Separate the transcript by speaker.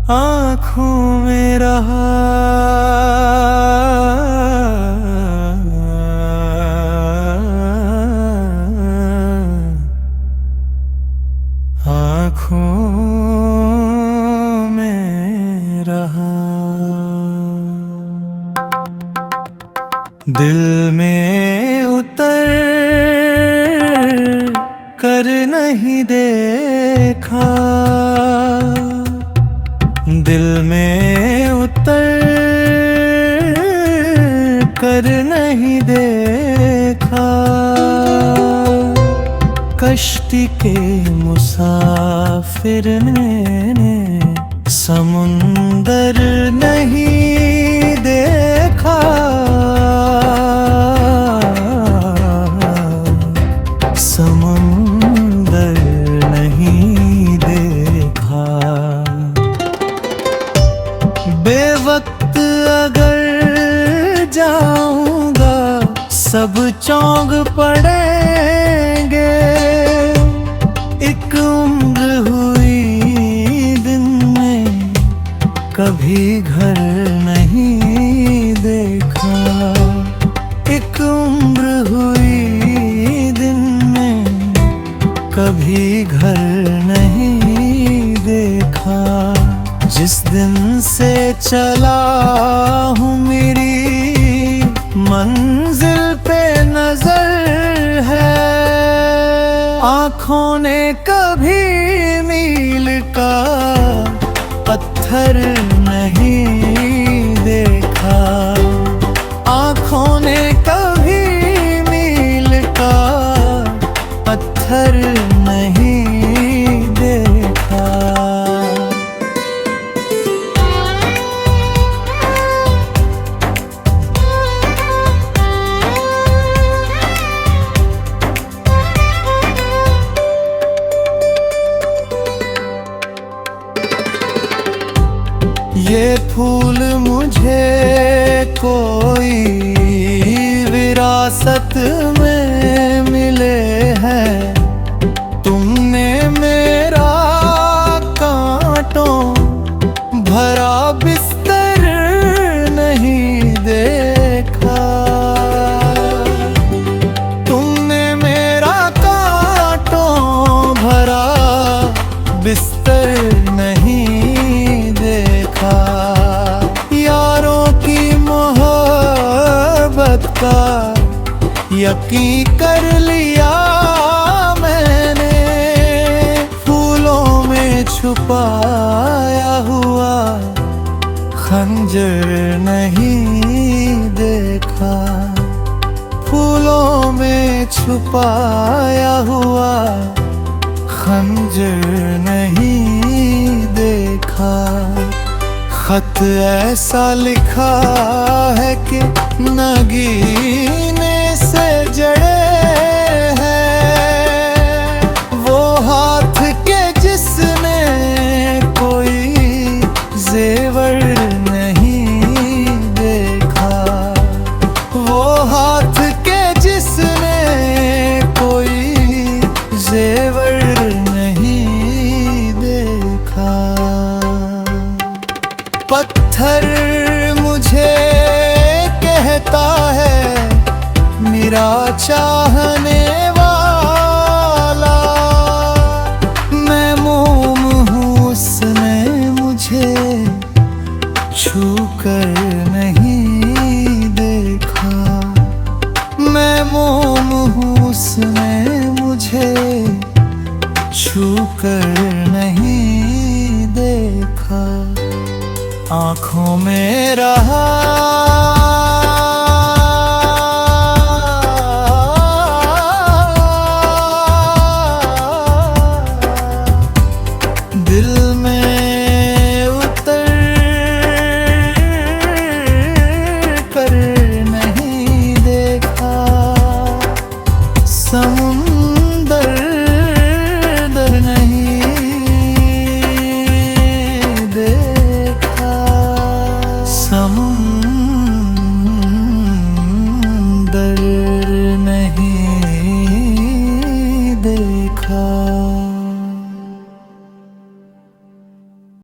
Speaker 1: आँखों में रहा आँखों में रहा दिल में उतर कर नहीं देखा दिल में उतर कर नहीं देखा कश्ती के मुसाफिर ने समुंदर नहीं देखा समुंदर नहीं देखा बेवक्त अगर जाऊंगा सब चौंक पड़ेंगे एक उम्र हुई दिन में कभी घर नहीं देखा एक उम्र हुई दिन में कभी घर नहीं देखा जिस दिन से चला हूँ मेरी मंजिल पे नजर है आँखों ने कभी मील का पत्थर नहीं देखा आँखों ने कभी मील का पत्थर नहीं देखा ये फूल मुझे कोई विरासत में मिले हैं तुमने मेरा कांटों भरा बिस्तर नहीं देखा तुमने मेरा कांटों भरा बिस्तर नहीं देखा यारों की मोहब्बत का यकीन कर लिया मैंने फूलों में छुपाया हुआ खंजर नहीं देखा फूलों में छुपाया हुआ खंजर नहीं देखा खत ऐसा लिखा है कि नगीने से जड़े हैं वो हाथ के जिसने कोई जेवर नहीं देखा वो हाथ के जिसने कोई जेवर नहीं देखा पत्थर मुझे कहता है मेरा चाहने वाला मैं मोम हूँ उसने मुझे छू कर नहीं देखा मैं मोम हूँ उसने मुझे छू कर नहीं देखा आँखों में रहा दिल में उतर कर नहीं देखा समुंदर नहीं देखा समुंदर नहीं देखा।